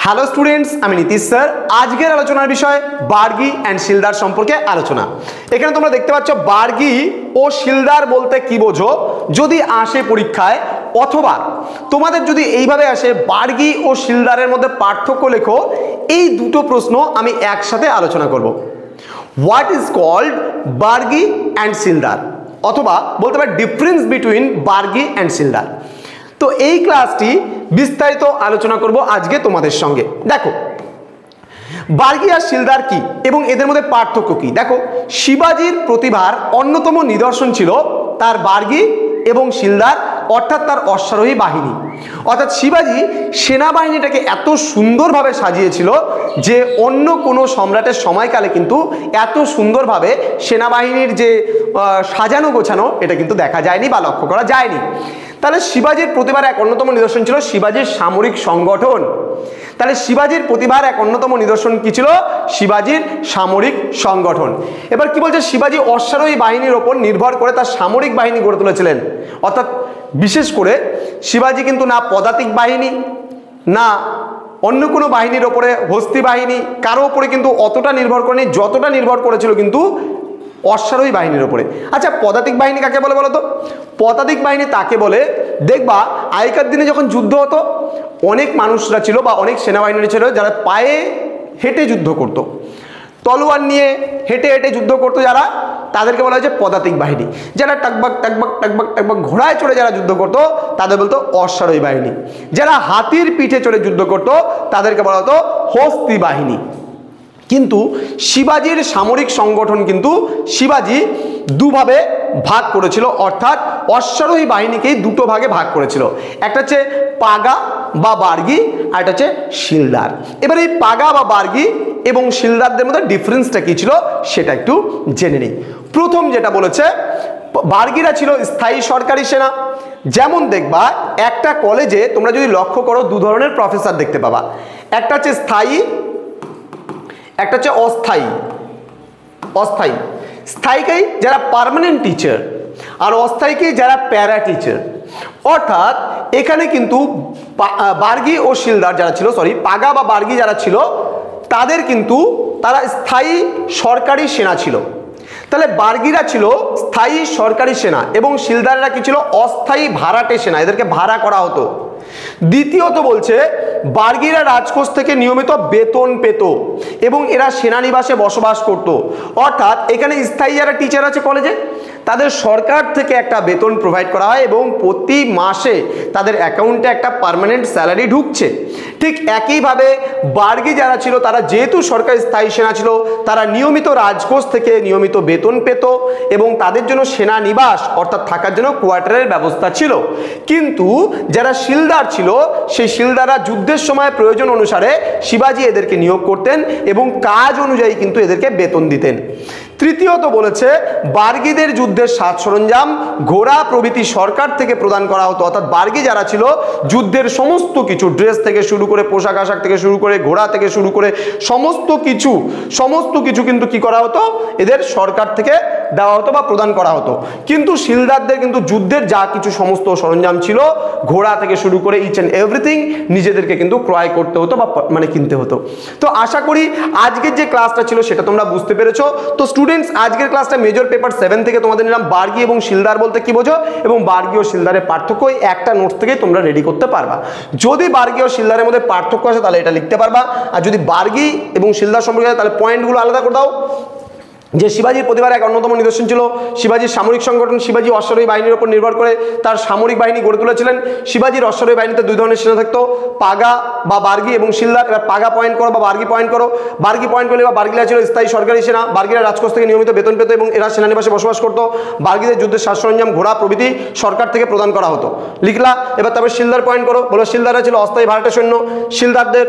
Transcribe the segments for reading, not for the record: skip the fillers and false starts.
Hello students, আমি Nitish sir. আজকের আলোচনার বিষয় বার্গি অ্যান্ড শিলদার সম্পর্কে আলোচনা। এখানে তোমরা দেখতে পাচ্ছ বার্গি ও শিলদার বলতে কি বোঝো যদি আসে পরীক্ষায়, অথবা তোমাদের যদি এইভাবে আসে বার্গি ও শিলদারের মধ্যে পার্থক্য লেখো। এই দুটো প্রশ্ন আমি একসাথে আলোচনা করব। হোয়াট ইজ কল্ড বার্গি অ্যান্ড শিলদার, অথবা বলতে পারি ডিফারেন্স বিটুইন বার্গি অ্যান্ড শিলদার। তো এই ক্লাসটি বিস্তারিত আলোচনা করব আজকে তোমাদের সঙ্গে। দেখো বার্গি আর শিলদার কি এবং এদের মধ্যে পার্থক্য কি। দেখো, শিবাজির প্রতিভার অন্যতম নিদর্শন ছিল তার বার্গি এবং শিলদার, অর্থাৎ তার অশ্বারোহী বাহিনী। অর্থাৎ শিবাজি সেনাবাহিনীটাকে এত সুন্দরভাবে সাজিয়েছিল যে অন্য কোনো সম্রাটের সময়কালে কিন্তু এত সুন্দরভাবে সেনাবাহিনীর যে সাজানো গোছানো এটা কিন্তু দেখা যায়নি বা লক্ষ্য করা যায়নি। তাহলে শিবাজির প্রতিভার এক অন্যতম নিদর্শন ছিল শিবাজির সামরিক সংগঠন। তাহলে শিবাজির প্রতিভার এক অন্যতম নিদর্শন কি ছিল? শিবাজির সামরিক সংগঠন। এবার কি বলছে, শিবাজি অশ্বারোহী বাহিনীর ওপর নির্ভর করে তার সামরিক বাহিনী গড়ে তুলেছিলেন। অর্থাৎ বিশেষ করে শিবাজি কিন্তু না পদাতিক বাহিনী না অন্য কোনো বাহিনীর ওপরে, হস্তি বাহিনী কারো ওপরে কিন্তু অতটা নির্ভর করেনি যতটা নির্ভর করেছিল কিন্তু অশ্বারোহী বাহিনীর ওপরে। আচ্ছা, পদাতিক বাহিনী কাকে বলে বলো তো? পদাতিক বাহিনী তাকে বলে, দেখবা আগেকার দিনে যখন যুদ্ধ হতো অনেক মানুষরা ছিল বা অনেক সেনাবাহিনী ছিল যারা পায়ে হেঁটে যুদ্ধ করত, তলোয়ার নিয়ে হেঁটে হেঁটে যুদ্ধ করতো যারা, তাদেরকে বলা হয়েছে পদাতিক বাহিনী। যারা টাকবাক টাকবাক টাকবাক টাকবাক ঘোড়ায় চড়ে যারা যুদ্ধ করতো তাদের বলতো অশ্বারোহী বাহিনী। যারা হাতির পিঠে চড়ে যুদ্ধ করতো তাদেরকে বলা হতো হস্তি বাহিনী। কিন্তু শিবাজির সামরিক সংগঠন কিন্তু শিবাজি দুভাবে ভাগ করেছিল, অর্থাৎ অশ্বারোহী বাহিনীকেই দুটো ভাগে ভাগ করেছিল। একটা হচ্ছে পাগা বা বার্গি, আর একটা হচ্ছে শিলদার। এবার এই পাগা বা বার্গি এবং শিলদারদের মধ্যে ডিফারেন্সটা কি ছিল সেটা একটু জেনে নিই। প্রথম যেটা বলেছে, বার্গিরা ছিল স্থায়ী সরকারি সেনা। যেমন দেখবা একটা কলেজে তোমরা যদি লক্ষ্য করো দু ধরনের প্রফেসর দেখতে পাবা, একটা হচ্ছে স্থায়ী, একটা হচ্ছে অস্থায়ী। অস্থায়ী স্থায়ীকেই যারা পার্মানেন্ট টিচার, আর অস্থায়ীকেই যারা প্যারা টিচার। অর্থাৎ এখানে কিন্তু বার্গি ও শিলদার যারা ছিল, পাগা বা বার্গি যারা ছিল তাদের কিন্তু তারা স্থায়ী সরকারি সেনা ছিল। তাহলে বার্গিরা ছিল স্থায়ী সরকারি সেনা এবং শিলদাররা কি ছিল? অস্থায়ী ভাড়াটে সেনা, এদেরকে ভাড়া করা হতো। দ্বিতীয়ত বলছে বার্গিরা রাজকোষ থেকে নিয়মিত বেতন পেত এবং এরা সেনানিবাসে বসবাস করত। অর্থাৎ এখানে স্থায়ী যারা টিচার আছে কলেজে তাদের সরকার থেকে একটা বেতন প্রোভাইড করা হয় এবং প্রতি মাসে তাদের অ্যাকাউন্টে একটা পার্মানেন্ট স্যালারি ঢুকছে। ঠিক একইভাবে বার্গি যারা ছিল তারা যেহেতু সরকারি স্থায়ী সেনা ছিল তারা নিয়মিত রাজকোষ থেকে নিয়মিত বেতন পেত এবং তাদের জন্য সেনানিবাস অর্থাৎ থাকার জন্য কোয়ার্টারের ব্যবস্থা ছিল। কিন্তু যারা শিলদার ছিল সেই শিলদাররা যুদ্ধের সময় প্রয়োজন অনুসারে শিবাজি এদেরকে নিয়োগ করতেন এবং কাজ অনুযায়ী কিন্তু এদেরকে বেতন দিতেন। তৃতীয়ত বলেছে বার্গিদের যুদ্ধের সাজ সরঞ্জাম, ঘোড়া প্রভৃতি সরকার থেকে প্রদান করা হতো। অর্থাৎ বার্গি যারা ছিল যুদ্ধের সমস্ত কিছু, ড্রেস থেকে শুরু করে পোশাক আশাক থেকে শুরু করে ঘোড়া থেকে শুরু করে সমস্ত কিছু কিন্তু কি করা হতো? এদের সরকার থেকে দেওয়া হতো বা প্রদান করা হতো। কিন্তু শিলদারদের কিন্তু যুদ্ধের যা কিছু সমস্ত সরঞ্জাম ছিল, ঘোড়া থেকে শুরু করে ইচ অ্যান্ড এভরিথিং নিজেদেরকে কিন্তু ক্রয় করতে হতো বা মানে কিনতে হতো। তো আশা করি আজকের যে ক্লাসটা ছিল সেটা তোমরা বুঝতে পেরেছো। তো স্টুডেন্টস, আজকের ক্লাসটা মেজর পেপার 7 থেকে তোমাদের নিলাম বার্গি এবং শিলদার বলতে কি বোঝো এবং বার্গি ও শিলদারের পার্থক্য। এই একটা নোটস থেকেই তোমরা রেডি করতে পারবা। যদি বার্গি ও শিলদারের মধ্যে পার্থক্য আসে তাহলে এটা লিখতে পারবা, আর যদি বার্গি এবং শিলদার সম্পর্কে তাহলে পয়েন্টগুলো আলাদা করে দাও। যে শিবাজির প্রতিভার এক অন্যতম নিদর্শন ছিল শিবাজির সামরিক সংগঠন। শিবাজি অশ্বারোহী বাহিনীর উপর নির্ভর করে তার সামরিক বাহিনী গড়ে তুলেছিলেন। শিবাজির অশ্বারোহী বাহিনীতে দুই ধরনের সেনা থাকতো, পাগা বা বার্গি এবং শিলদার। এবার পাগা পয়েন্ট করো বা বার্গি পয়েন্ট করো। বার্গি পয়েন্ট করলে বা বার্গিরা ছিল স্থায়ী সরকারি সেনা। বার্গিরা রাজকোষ থেকে নিয়মিত বেতন পেত এবং এরা সেনানিবাসে বসবাস করতো। বার্গিদের যুদ্ধের সাজ সরঞ্জাম, ঘোড়া প্রভৃতি সরকার থেকে প্রদান করা হতো। লিখলা। এবার তারপর শিলদার পয়েন্ট করো। বলো শিলদাররা ছিল অস্থায়ী ভাড়াটে সৈন্য। শিলদারদের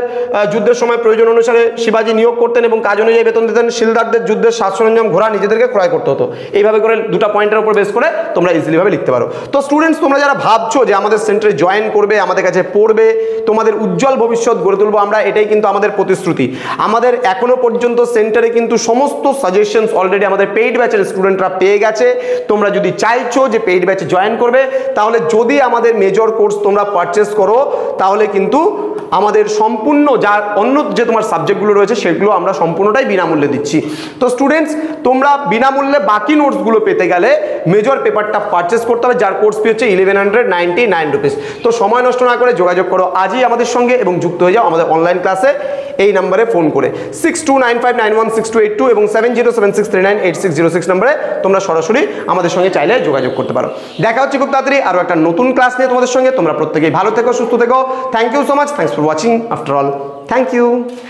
যুদ্ধের সময় প্রয়োজন অনুসারে শিবাজি নিয়োগ করতেন এবং কাজ অনুযায়ী বেতন দিতেন। শিলদারদের যুদ্ধের সাজ সরঞ্জাম ঘোড়া নিজেদেরকে ক্রয় করতে হতো। এইভাবে করে দুটো পয়েন্টের উপর বেস করে তোমরা ইজিলি ভাবে লিখতে পারো। তো স্টুডেন্টস, তোমরা যারা ভাবছো যে আমাদের সেন্টারে জয়েন করবে, আমাদের কাছে পড়বে, তোমাদের উজ্জ্বল ভবিষ্যৎ গড়ে তুলবো আমরা, এটাই কিন্তু আমাদের প্রতিশ্রুতি। আমাদের এখনো পর্যন্ত সেন্টারে কিন্তু সমস্ত সাজেশনস অলরেডি আমাদের পেইড ব্যাচের স্টুডেন্টরা পেয়ে গেছে। তোমরা যদি চাইছো যে পেইড ব্যাচে জয়েন করবে, তাহলে যদি আমাদের মেজর কোর্স তোমরা পারচেস করো, তাহলে কিন্তু আমাদের সম্পূর্ণ যা অন্য যে তোমার সাবজেক্টগুলো রয়েছে সেগুলো আমরা সম্পূর্ণটাই বিনামূল্যে দিচ্ছি। তো স্টুডেন্টস, তোমরা বিনামূল্যে বাকি নোটসগুলো পেতে গেলে মেজর পেপারটা পারচেস করতে হবে, যার কোর্স ফি হচ্ছে 1199 রুপিস। তো সময় নষ্ট না করে যোগাযোগ করো আজই আমাদের সঙ্গে এবং যুক্ত হয়ে যাও আমাদের অনলাইন ক্লাসে এই নাম্বারে ফোন করে 6295916282 এবং 7076398606 নম্বরে তোমরা সরাসরি আমাদের সঙ্গে চাইলে যোগাযোগ করতে পারো। দেখা হচ্ছে খুব তাড়াতাড়ি আরও একটা নতুন ক্লাস নিয়ে তোমাদের সঙ্গে। তোমরা প্রত্যেকেই ভালো থেকো, সুস্থ থেকো। Thank you so much. Thanks for watching after all. Thank you.